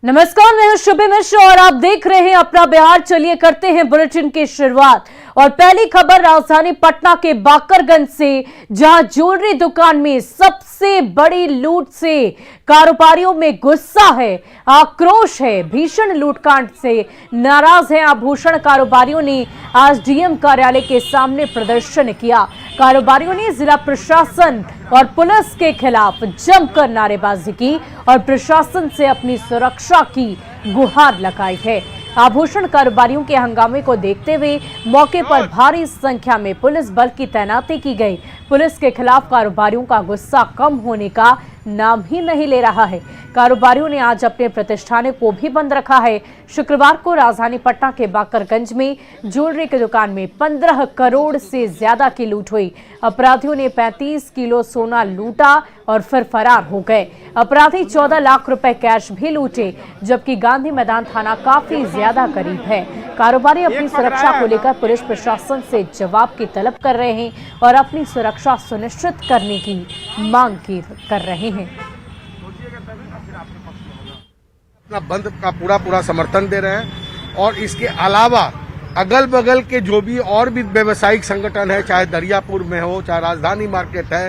नमस्कार, मैं हूं शुभी मिश्र और आप देख रहे हैं अपना बिहार। चलिए करते हैं बुलेटिन की शुरुआत। और पहली खबर राजधानी पटना के बाकरगंज से, जहां ज्वेलरी दुकान में सबसे बड़ी लूट से कारोबारियों में गुस्सा है, आक्रोश है। भीषण लूटकांड से नाराज हैं आभूषण कारोबारियों ने आज डीएम कार्यालय के सामने प्रदर्शन किया। कारोबारियों ने जिला प्रशासन और पुलिस के खिलाफ जमकर नारेबाजी की और प्रशासन से अपनी सुरक्षा की गुहार लगाई है। आभूषण कारोबारियों के हंगामे को देखते हुए मौके पर भारी संख्या में पुलिस बल की तैनाती की गई। पुलिस के खिलाफ कारोबारियों का गुस्सा कम होने का नाम ही नहीं ले रहा है। कारोबारियों ने आज अपने प्रतिष्ठानों को भी बंद रखा है। शुक्रवार को राजधानी पटना के बाकरगंज में ज्वेलरी की दुकान में 15 करोड़ से ज्यादा की लूट हुई। अपराधियों ने 35 किलो सोना लूटा और फिर फरार हो गए। अपराधी 14 लाख रुपए कैश भी लूटे, जबकि गांधी मैदान थाना काफी ज्यादा करीब है। कारोबारी अपनी सुरक्षा को लेकर पुलिस प्रशासन से जवाब की तलब कर रहे हैं और अपनी सुरक्षा सुनिश्चित करने की मांग कर रहे हैं। अपना बंद का पूरा समर्थन दे रहे हैं और इसके अलावा अगल बगल के जो भी और भी व्यवसायिक संगठन है, चाहे दरियापुर में हो, चाहे राजधानी मार्केट है,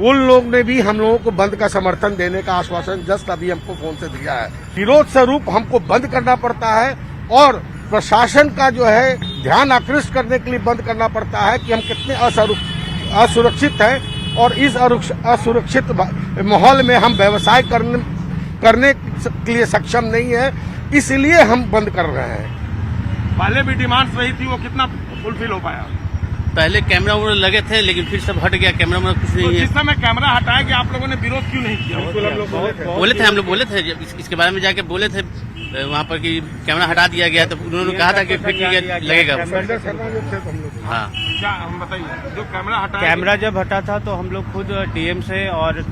उन लोग ने भी हम लोगों को बंद का समर्थन देने का आश्वासन जस्ट अभी हमको फोन से दिया है। विरोध स्वरूप हमको बंद करना पड़ता है और प्रशासन का जो है ध्यान आकृष्ट करने के लिए बंद करना पड़ता है कि हम कितने असुरक्षित हैं और इस असुरक्षित माहौल में हम व्यवसाय करने के लिए सक्षम नहीं है, इसलिए हम बंद कर रहे हैं। पहले भी डिमांड्स रही थी, वो कितना फुलफिल हो पाया? पहले कैमरा वगैरह लगे थे, लेकिन फिर सब हट गया। कैमरा में कुछ नहीं है। जिस समय कैमरा हटाया गया, आप लोगों ने विरोध क्यों नहीं किया? बिल्कुल हम लोग बोले थे इसके बारे में जाके बोले थे वहाँ पर कि कैमरा हटा दिया गया, तो उन्होंने कहा था कि फिर लगेगा। हाँ, क्या हम बताइए, जो कैमरा जब हटा था तो हम लोग खुद डीएम से और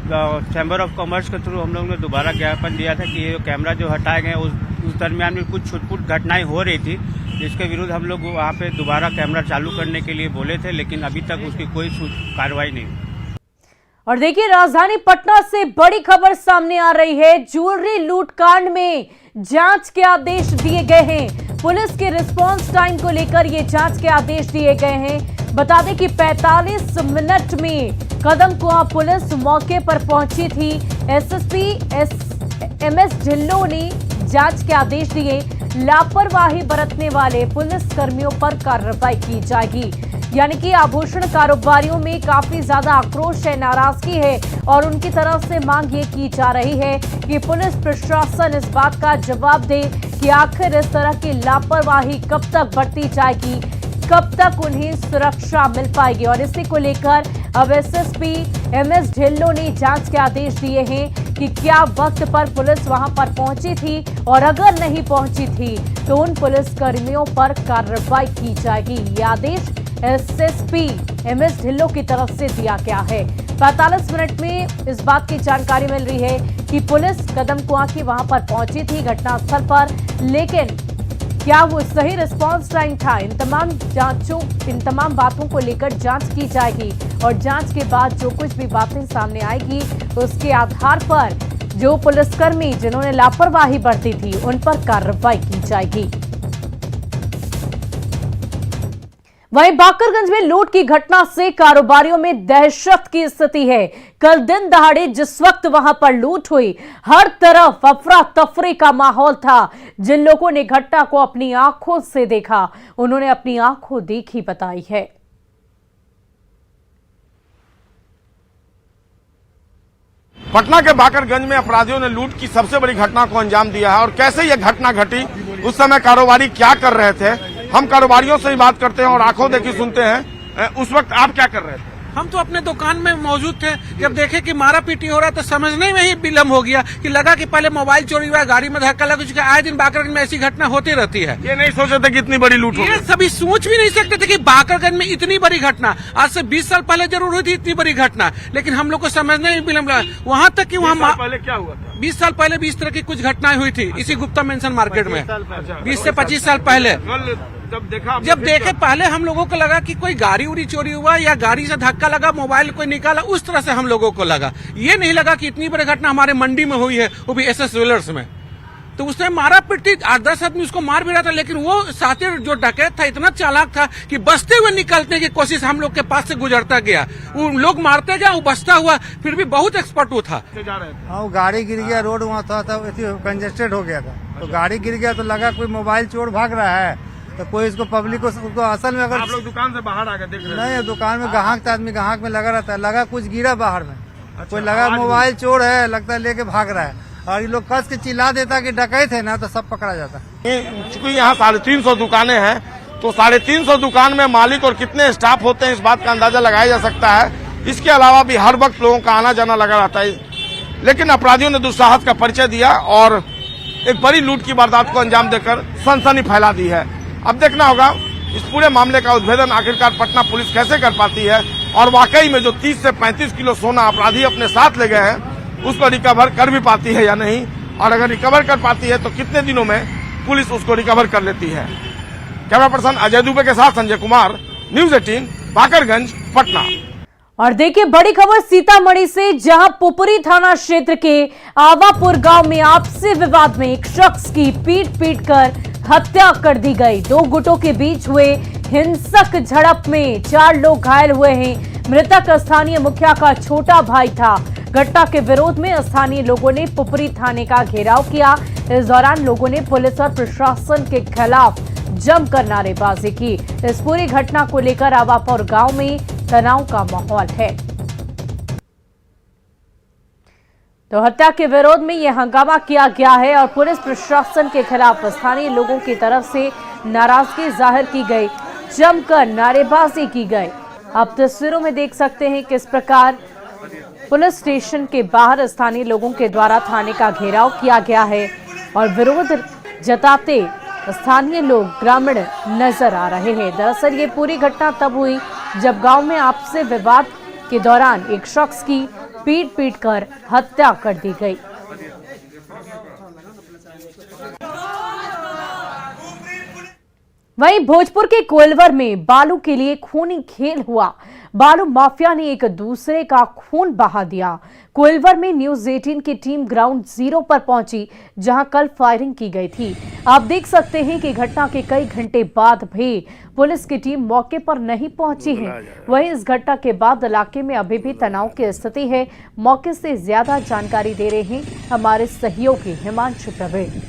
चैम्बर ऑफ कॉमर्स के थ्रू हम लोग ने दोबारा ज्ञापन दिया था कि ये कैमरा जो हटाए गए उस दरमियान में कुछ छुटपुट घटनाएं हो रही थी, जिसके विरुद्ध हम लोग वहाँ पे दोबारा कैमरा चालू करने के लिए बोले थे, लेकिन अभी तक उसकी कोई कार्रवाई नहीं। और देखिए, राजधानी पटना से बड़ी खबर सामने आ रही है। ज्वेलरी लूटकांड में जांच के आदेश दिए गए हैं। पुलिस के रिस्पांस टाइम को लेकर ये जांच के आदेश दिए गए हैं। बता दें कि 45 मिनट में कदमकुआं पुलिस मौके पर पहुंची थी। एसएसपी एमएस ढिल्लों ने जांच के आदेश दिए। लापरवाही बरतने वाले पुलिस कर्मियों पर कार्रवाई की जाएगी। यानी कि आभूषण कारोबारियों में काफी ज्यादा आक्रोश है, नाराजगी है और उनकी तरफ से मांग ये की जा रही है कि पुलिस प्रशासन इस बात का जवाब दे कि आखिर इस तरह की लापरवाही कब तक बरती जाएगी, कब तक उन्हें सुरक्षा मिल पाएगी। और इसी को लेकर अब एसएसपी एमएस ढिल्लों ने जांच के आदेश दिए हैं कि क्या वक्त पर पुलिस वहां पर पहुंची थी और अगर नहीं पहुंची थी तो उन पुलिस कर्मियों पर कार्रवाई की जाएगी। ये आदेश एसएसपी एमएस ढिल्लों की तरफ से दिया गया है। 45 मिनट में इस बात की जानकारी मिल रही है कि पुलिस कदमकुआं की वहां पर पहुंची थी घटनास्थल पर, लेकिन क्या वो सही रिस्पांस टाइम था? इन तमाम बातों को लेकर जांच की जाएगी और जांच के बाद जो कुछ भी बातें सामने आएगी उसके आधार पर जो पुलिसकर्मी जिन्होंने लापरवाही बरती थी उन पर कार्रवाई की जाएगी। वहीं बाकरगंज में लूट की घटना से कारोबारियों में दहशत की स्थिति है। कल दिन दहाड़े जिस वक्त वहां पर लूट हुई, हर तरफ अफरा तफरी का माहौल था। जिन लोगों ने घटना को अपनी आंखों से देखा, उन्होंने अपनी आंखों देखी बताई है। पटना के बाकरगंज में अपराधियों ने लूट की सबसे बड़ी घटना को अंजाम दिया है। और कैसे यह घटना घटी, उस समय कारोबारी क्या कर रहे थे, हम कारोबारियों से ही बात करते हैं और आंखों देखी सुनते हैं। उस वक्त आप क्या कर रहे थे? हम तो अपने दुकान में मौजूद थे। जब देखे कि मारा पीटी हो रहा तो समझने में ही विलम्ब हो गया कि लगा कि पहले मोबाइल चोरी हुआ, गाड़ी में धक्का लगा, क्योंकि आए दिन बाकरगंज में ऐसी घटना होती रहती है। ये नहीं सोचे थे कि इतनी बड़ी लूट हो? ये सभी सोच भी नहीं सकते थे कि बाकरगंज में इतनी बड़ी घटना, आज से 20 साल पहले जरूर हुई थी इतनी बड़ी घटना, लेकिन हम लोग को समझने में विलम्ब लगा। वहाँ तक कि वहाँ पहले क्या हुआ था? 20 साल पहले भी इस तरह की कुछ घटनाएं हुई थी इसी गुप्ता मेंशन मार्केट में। 20 से 25 साल पहले जब देखे पहले हम लोगों को लगा कि कोई गाड़ी उड़ी चोरी हुआ या गाड़ी से धक्का लगा, मोबाइल कोई निकाला, उस तरह से हम लोगों को लगा। ये नहीं लगा कि इतनी बड़ी घटना हमारे मंडी में हुई है, वो भी एसएस ज्वेलर्स में। तो उसने मारा पिटी 8-10 आदमी उसको मार भी रहा था, लेकिन वो साथी जो डकैत था इतना चालाक था कि बचते हुए निकलने की कोशिश हम लोग के पास से गुजरता गया। वो लोग मारते गया, वो बचता हुआ, फिर भी बहुत एक्सपर्ट वो था। हाँ, गाड़ी गिर गया, रोड वहाँ था कंजेस्टेड हो गया था, तो गाड़ी गिर गया तो लगा कोई मोबाइल चोर भाग रहा है, तो कोई इसको पब्लिक को उसको असल में अगर आप लोग दुकान से बाहर आकर देख रहे नहीं, दुकान में ग्राहक था, आदमी ग्राहक में लगा रहता है, लगा कुछ गिरा बाहर में, कोई लगा मोबाइल चोर है, लगता है लेके भाग रहा है, और ये लोग कस के चिल्ला देता कि डकैत है ना, तो सब पकड़ा जाता। चूंकि यहाँ 350 दुकानें हैं, तो 350 दुकान में मालिक और कितने स्टाफ होते हैं इस बात का अंदाजा लगाया जा सकता है। इसके अलावा भी हर वक्त लोगों का आना जाना लगा रहता है, लेकिन अपराधियों ने दुस्साहस का परिचय दिया और एक बड़ी लूट की वारदात को अंजाम देकर सनसनी फैला दी है। अब देखना होगा इस पूरे मामले का उद्भेदन आखिरकार पटना पुलिस कैसे कर पाती है, और वाकई में जो 30 से 35 किलो सोना अपराधी अपने साथ ले गए हैं उसको रिकवर कर भी पाती है या नहीं, और अगर रिकवर कर पाती है तो कितने दिनों में पुलिस उसको रिकवर कर लेती है। कैमरा पर्सन अजय दुबे के साथ संजय कुमार, न्यूज 18, बाकरगंज, पटना। और देखिए बड़ी खबर सीतामढ़ी से, जहां पुपरी थाना क्षेत्र के आवापुर गांव में आपसी विवाद में एक शख्स की पीट कर हत्या कर दी गई। दो गुटों के बीच हुए हिंसक झड़प में 4 लोग घायल हुए हैं। मृतक स्थानीय मुखिया का छोटा भाई था। घटना के विरोध में स्थानीय लोगों ने पुपरी थाने का घेराव किया। इस दौरान लोगों ने पुलिस और प्रशासन के खिलाफ जमकर नारेबाजी की। इस पूरी घटना को लेकर आवापुर गांव में तनाव का माहौल है। तो हत्या के विरोध में यह हंगामा किया गया है और पुलिस प्रशासन के खिलाफ स्थानीय लोगों की तरफ से नाराजगी जाहिर की गई, जमकर नारेबाजी की गई। आप तस्वीरों में देख सकते हैं किस प्रकार पुलिस स्टेशन के बाहर स्थानीय लोगों के द्वारा थाने का घेराव किया गया है और विरोध जताते स्थानीय लोग ग्रामीण नजर आ रहे हैं। दरअसल ये पूरी घटना तब हुई जब गांव में आपसी विवाद के दौरान एक शख्स की पीट कर हत्या कर दी गई। वहीं भोजपुर के कोइलवर में बालू के लिए खूनी खेल हुआ। बालू माफिया ने एक दूसरे का खून बहा दिया। कोइलवर में न्यूज 18 की टीम ग्राउंड जीरो पर पहुंची, जहां कल फायरिंग की गई थी। आप देख सकते हैं कि घटना के कई घंटे बाद भी पुलिस की टीम मौके पर नहीं पहुंची है। वहीं इस घटना के बाद इलाके में अभी भी तनाव की स्थिति है। मौके से ज्यादा जानकारी दे रहे हैं हमारे सहयोगी हिमांशु प्रवीण।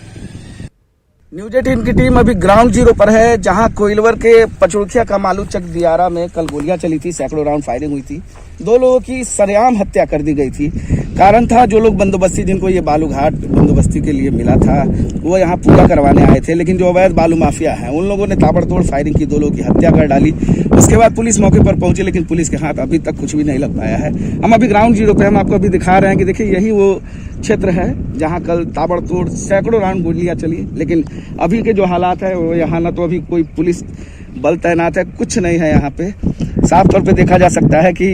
न्यूज 18 की टीम अभी ग्राउंड जीरो पर है, जहां कोइलवर के पचरुखिया का मालू चक दियारा में कल गोलियां चली थी, सैकड़ों राउंड फायरिंग हुई थी। 2 लोगों की सरेआम हत्या कर दी गई थी। कारण था जो लोग बंदोबस्ती, जिनको ये बालू घाट बंदोबस्ती के लिए मिला था, वो यहाँ पूरा करवाने आए थे, लेकिन जो अवैध बालू माफिया है उन लोगों ने ताबड़तोड़ फायरिंग की, 2 लोगों की हत्या कर डाली। उसके बाद पुलिस मौके पर पहुंची, लेकिन पुलिस के हाथ अभी तक कुछ भी नहीं लग पाया है। हम अभी ग्राउंड जीरो पे हम आपको अभी दिखा रहे हैं कि देखिए यही वो क्षेत्र है जहां कल ताबड़तोड़ सैकड़ों राउंड गोलियां चली। लेकिन अभी के जो हालात है वो यहाँ न तो अभी कोई पुलिस बल तैनात है, कुछ नहीं है यहाँ पे। साफ तौर पे देखा जा सकता है कि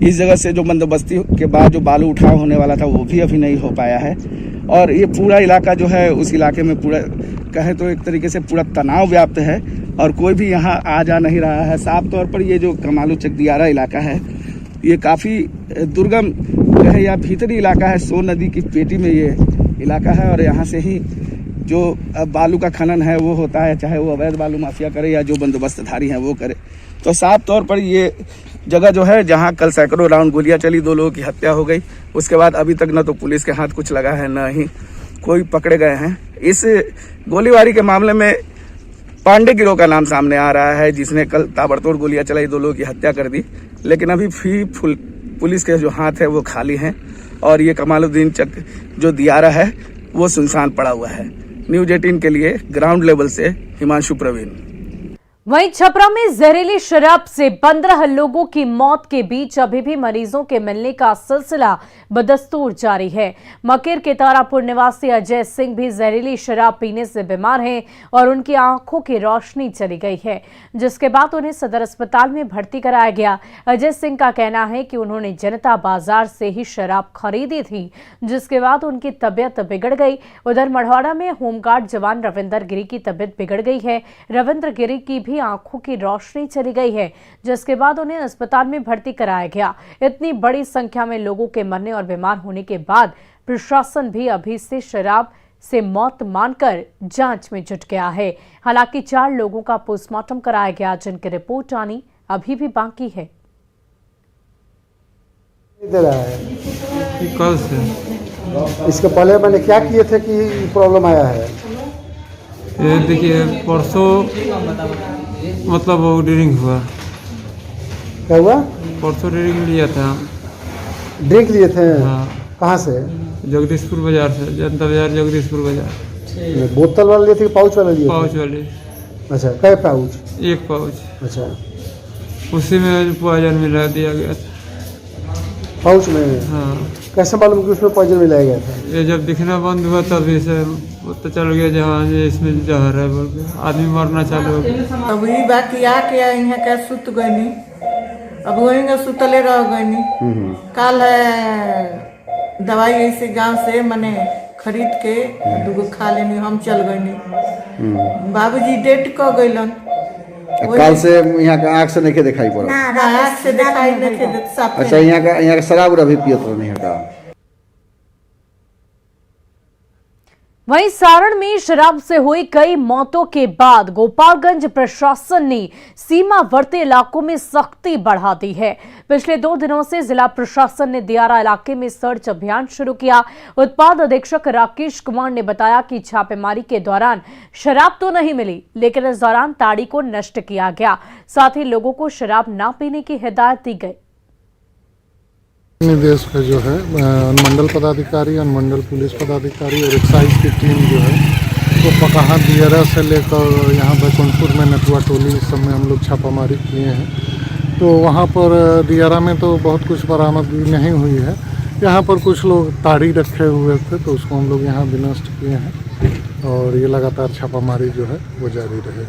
इस जगह से जो बंदोबस्ती के बाद जो बालू उठाव होने वाला था वो भी अभी नहीं हो पाया है। और ये पूरा इलाका जो है, उस इलाके में पूरा कहे तो एक तरीके से पूरा तनाव व्याप्त है और कोई भी यहाँ आ जा नहीं रहा है। साफ तौर पर ये जो कमालू चक दियारा इलाका है, ये काफ़ी दुर्गम कहे या भीतरी इलाका है। सोन नदी की पेटी में ये इलाका है और यहाँ से ही जो बालू का खनन है वो होता है, चाहे वो अवैध बालू माफिया करे या जो बंदोबस्तधारी हैं वो करे। तो साफ तौर पर ये जगह जो है जहां कल सैकड़ों राउंड गोलियां चली, 2 लोगों की हत्या हो गई, उसके बाद अभी तक न तो पुलिस के हाथ कुछ लगा है, न ही कोई पकड़े गए हैं। इस गोलीबारी के मामले में पांडे गिरोह का नाम सामने आ रहा है, जिसने कल ताबड़तोड़ गोलियां चलाई, 2 लोगों की हत्या कर दी। लेकिन अभी भी पुलिस के जो हाथ है वो खाली हैं और ये कमालुद्दीन चक जो दियारा है वो सुनसान पड़ा हुआ है। न्यूज 18 के लिए ग्राउंड लेवल से हिमांशु प्रवीण। वहीं छपरा में जहरीली शराब से 15 लोगों की मौत के बीच अभी भी मरीजों के मिलने का सिलसिला बदस्तूर जारी है। मकेर के तारापुर निवासी अजय सिंह भी जहरीली शराब पीने से बीमार हैं और उनकी आंखों की रोशनी चली गई है, जिसके बाद उन्हें सदर अस्पताल में भर्ती कराया गया। अजय सिंह का कहना है कि उन्होंने जनता बाजार से ही शराब खरीदी थी, जिसके बाद उनकी तबीयत बिगड़ गई। उधर मढ़ौरा में होमगार्ड जवान रविंदर गिरी की तबीयत बिगड़ गई है। रविंद्र गिरी की भी आंखों की रोशनी चली गई है, जिसके बाद उन्हें अस्पताल में भर्ती कराया गया। इतनी बड़ी संख्या में लोगों के मरने और बीमार होने के बाद प्रशासन भी अभी से शराब से मौत मानकर जांच में जुट गया है। हालांकि 4 लोगों का पोस्टमार्टम कराया गया, जिनकी रिपोर्ट आनी अभी भी बाकी है। कल से इसके पहले मैंने क्या किए थे कि प्रॉब्लम आया है? ये देखिए परसों मतलब वो ड्रिंक हुआ। क्या हुआ? परसों ड्रिंक लिया था। ड्रिंक लिए थे? हाँ। कहाँ से? जगदीशपुर बाजार से, जनता बाजार जगदीशपुर बाजार। बोतल वाला लिए थे कि पाउच वाला लिए थे? पाउच वाले। अच्छा, कै पाउच? 1 पाउच। अच्छा, उसी में पॉइजन मिला दिया गया था पाउच में? हाँ। कैसे मालूम कि उसमें पॉइजन मिलाया गया था? ये जब दिखना बंद हुआ तभी से पता चल गया जहाँ ये इसमें जहर है बोल के आदमी मरना चालू हो गया। अब वही बाकी आके यहाँ के सुत गई, अब वही सुतले रह गई। कल है दवाई ऐसे गांव से मैंने खरीद के 2 खा लेनी, हम चल गई। बाबूजी डेट क गइलन। कल से यहाँ का आँख से नहीं दिखाई पड़ा? आँख से दिखाई नहीं देता। अच्छा, यहाँ का शराब अभी पियत रहे हैं का? वहीं सारण में शराब से हुई कई मौतों के बाद गोपालगंज प्रशासन ने सीमावर्ती इलाकों में सख्ती बढ़ा दी है। पिछले 2 दिनों से जिला प्रशासन ने दियारा इलाके में सर्च अभियान शुरू किया। उत्पाद अधीक्षक राकेश कुमार ने बताया कि छापेमारी के दौरान शराब तो नहीं मिली, लेकिन इस दौरान ताड़ी को नष्ट किया गया। साथ ही लोगों को शराब न पीने की हिदायत दी गई। निर्देश पे जो है अनुमंडल पदाधिकारी, अनुमंडल पुलिस पदाधिकारी और एक्साइज की टीम जो है वो पकाहा दियारा से लेकर यहाँ बैकुंठपुर में नटुआ टोली इस सब में हम लोग छापामारी किए हैं। तो वहाँ पर दियारा में तो बहुत कुछ बरामदगी नहीं हुई है। यहाँ पर कुछ लोग ताड़ी रखे हुए थे तो उसको हम लोग यहाँ विनष्ट किए हैं और ये लगातार छापामारी जो है वो जारी रहे।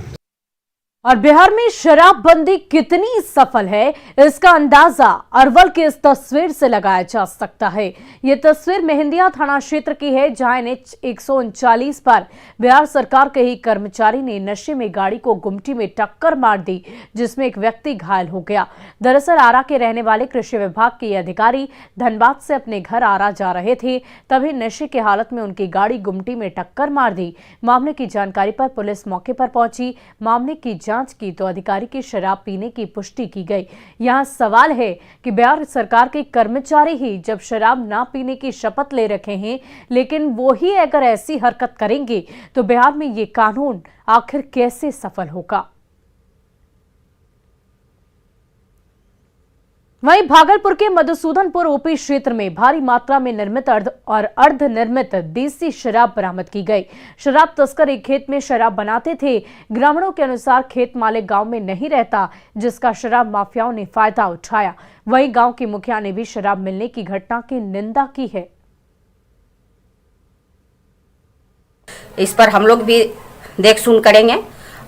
और बिहार में शराबबंदी कितनी सफल है, इसका अंदाजा अरवल की इस तस्वीर से लगाया जा सकता है। ये तस्वीर मेहंदिया थाना क्षेत्र की है, जहां NH 139 पर बिहार सरकार के ही कर्मचारी ने नशे में गाड़ी को गुमटी में टक्कर मार दी, जिसमें एक व्यक्ति घायल हो गया। दरअसल आरा के रहने वाले कृषि विभाग के अधिकारी धनबाद से अपने घर आरा जा रहे थे, तभी नशे की हालत में उनकी गाड़ी गुमटी में टक्कर मार दी। मामले की जानकारी पर पुलिस मौके पर पहुंची। मामले की जांच की तो अधिकारी की शराब पीने की पुष्टि की गई। यहां सवाल है कि बिहार सरकार के कर्मचारी ही जब शराब ना पीने की शपथ ले रखे हैं, लेकिन वो ही अगर ऐसी हरकत करेंगे तो बिहार में ये कानून आखिर कैसे सफल होगा। वहीं भागलपुर के मधुसूदनपुर ओपी क्षेत्र में भारी मात्रा में निर्मित अर्धनिर्मित देसी शराब बरामद की गई। शराब तस्कर एक खेत में शराब बनाते थे। ग्रामीणों के अनुसार खेत मालिक गांव में नहीं रहता, जिसका शराब माफियाओं ने फायदा उठाया। वहीं गांव की मुखिया ने भी शराब मिलने की घटना की निंदा की है। इस पर हम लोग भी देख सुन करेंगे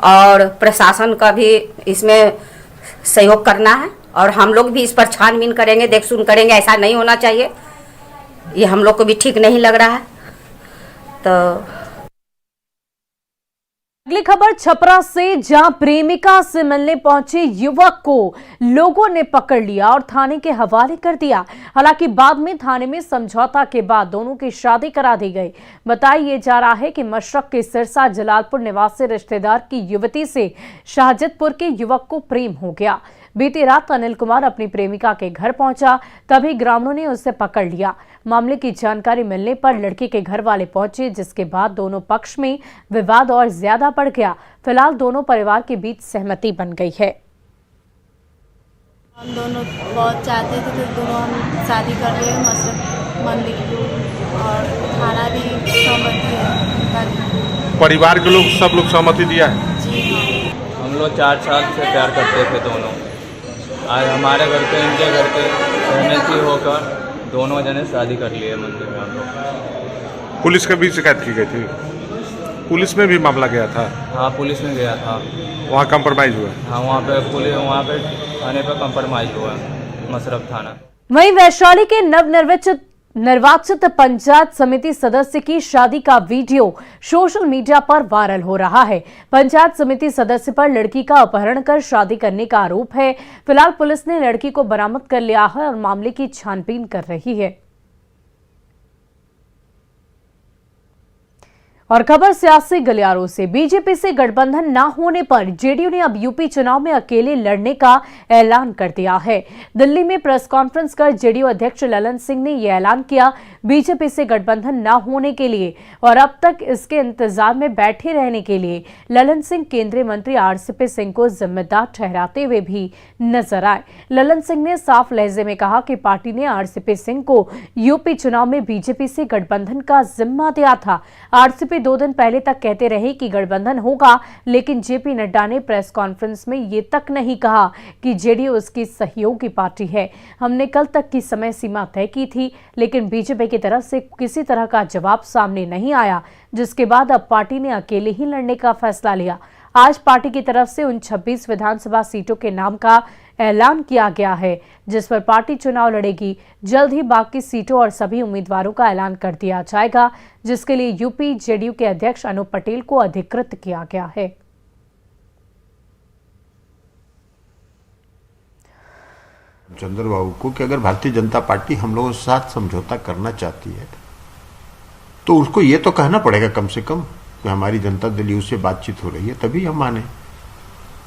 और प्रशासन का भी इसमें सहयोग करना है और हम लोग भी इस पर छानबीन करेंगे, देख सुन करेंगे। ऐसा नहीं होना चाहिए, ये हम लोग को भी ठीक नहीं लग रहा है। तो अगली खबर छपरा से, जहां प्रेमिका से मिलने पहुंचे युवक को लोगों ने पकड़ लिया और थाने के हवाले कर दिया। हालांकि बाद में थाने में समझौता के बाद दोनों की शादी करा दी गई। बताया जा रहा है कि मशरक के सिरसा जलालपुर निवासी रिश्तेदार की युवती से शाहजदपुर के युवक को प्रेम हो गया। बीती रात अनिल कुमार अपनी प्रेमिका के घर पहुंचा, तभी ग्रामीणों ने उसे पकड़ लिया। मामले की जानकारी मिलने पर लड़की के घर वाले पहुंचे, जिसके बाद दोनों पक्ष में विवाद और ज्यादा बढ़ गया। फिलहाल दोनों परिवार के बीच सहमति बन गई है। हम दोनों बहुत चाहते थे तो दोनों हम शादी कर रहे हैं मशरक मंदिर और थाना भी सहमति है। परिवार के लोग सब लोग सहमति दिया है? जी हाँ। हम लोग 4 साल से प्यार करते थे दोनों। आज हमारे घर पे इनके घर पे सहमति होकर दोनों जने शादी कर लिए मंदिर में। हम लोग पुलिस के भी शिकायत की गई थी? पुलिस में भी मामला गया था? हाँ, पुलिस में गया था। वहाँ कंप्रोमाइज हुआ? हाँ, वहाँ पे पुलिस, वहाँ पे थाने पे कंप्रोमाइज हुआ, मशरक थाना। वहीं वैशाली के निर्वाचित पंचायत समिति सदस्य की शादी का वीडियो सोशल मीडिया पर वायरल हो रहा है। पंचायत समिति सदस्य पर लड़की का अपहरण कर शादी करने का आरोप है। फिलहाल पुलिस ने लड़की को बरामद कर लिया है और मामले की छानबीन कर रही है। और खबर सियासी गलियारों से। बीजेपी से गठबंधन न होने पर जेडीयू ने अब यूपी चुनाव में अकेले लड़ने का ऐलान कर दिया है। दिल्ली में प्रेस कॉन्फ्रेंस कर जेडीयू अध्यक्ष ललन सिंह ने यह ऐलान किया। बीजेपी से गठबंधन न होने के लिए और अब तक इसके इंतजार में बैठे रहने के लिए ललन सिंह केंद्रीय मंत्री आरसीपी सिंह को जिम्मेदार ठहराते हुए भी नजर आए। ललन सिंह ने साफ लहजे में कहा कि पार्टी ने आरसीपी सिंह को यूपी चुनाव में बीजेपी से गठबंधन का जिम्मा दिया था। आरसीपी 2 दिन पहले तक कहते रहे कि गठबंधन होगा, लेकिन जेपी नड्डा ने प्रेस कॉन्फ्रेंस में ये तक नहीं कहा कि जेडीयू उसकी सहयोगी पार्टी है। हमने कल तक की समय सीमा तय की थी, लेकिन बीजेपी की तरफ से किसी तरह का जवाब सामने नहीं आया, जिसके बाद अब पार्टी ने अकेले ही लड़ने का फैसला लिया। आज पार्टी की तरफ से उन 26 विधानसभा सीटों के नाम का ऐलान किया गया है, जिस पर पार्टी चुनाव लड़ेगी। जल्द ही बाकी सीटों और सभी उम्मीदवारों का ऐलान कर दिया जाएगा, जिसके लिए यूपी जेडीयू के अध्यक्ष अनूप पटेल को अधिकृत किया गया है। चंद्रबाबू को कि अगर भारतीय जनता पार्टी हम लोगों के साथ समझौता करना चाहती है तो उसको ये तो कहना पड़ेगा कम से कम कि हमारी जनता दल यू से बातचीत हो रही है, तभी हम माने।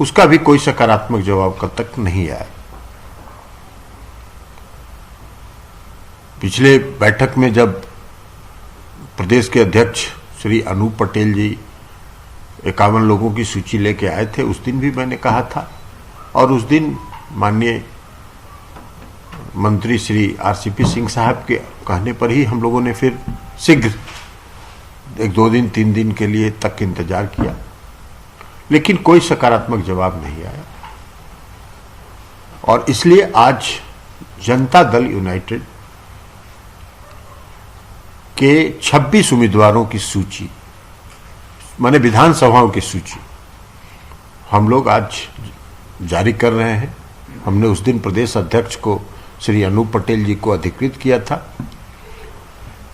उसका भी कोई सकारात्मक जवाब कब तक नहीं आया। पिछले बैठक में जब प्रदेश के अध्यक्ष श्री अनूप पटेल जी 51 लोगों की सूची लेके आए थे, उस दिन भी मैंने कहा था और उस दिन माननीय मंत्री श्री आरसीपी सिंह साहब के कहने पर ही हम लोगों ने फिर शीघ्र 1-2 दिन 3 दिन के लिए तक इंतजार किया, लेकिन कोई सकारात्मक जवाब नहीं आया। और इसलिए आज जनता दल यूनाइटेड के 26 उम्मीदवारों की सूची, माने विधानसभाओं की सूची हम लोग आज जारी कर रहे हैं। हमने उस दिन प्रदेश अध्यक्ष को श्री अनूप पटेल जी को अधिकृत किया था।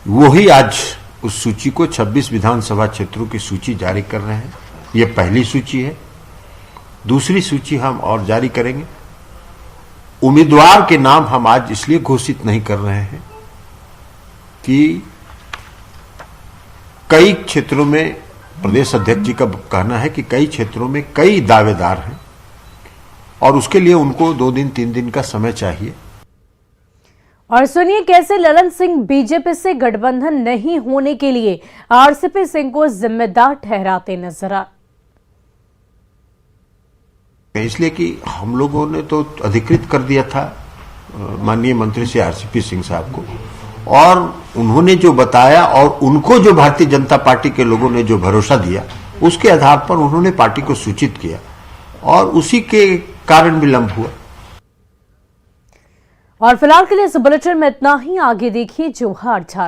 वही आज उस सूची को 26 विधानसभा क्षेत्रों की सूची जारी कर रहे हैं। ये पहली सूची है। दूसरी सूची हम और जारी करेंगे। उम्मीदवार के नाम हम आज इसलिए घोषित नहीं कर रहे हैं कि कई क्षेत्रों में प्रदेश अध्यक्ष जी का कहना है कि कई क्षेत्रों में कई दावेदार हैं और उसके लिए उनको 2 दिन 3 दिन का समय चाहिए। और सुनिए कैसे ललन सिंह बीजेपी से गठबंधन नहीं होने के लिए आरसीपी सिंह को जिम्मेदार ठहराते नजर आए। इसलिए कि हम लोगों ने तो अधिकृत कर दिया था माननीय मंत्री से आरसीपी सिंह साहब को, और उन्होंने जो बताया और उनको जो भारतीय जनता पार्टी के लोगों ने जो भरोसा दिया, उसके आधार पर उन्होंने पार्टी को सूचित किया और उसी के कारण विलंब हुआ। और फिलहाल के लिए इस बुलेटिन में इतना ही। आगे देखिए जोहार झारखंड।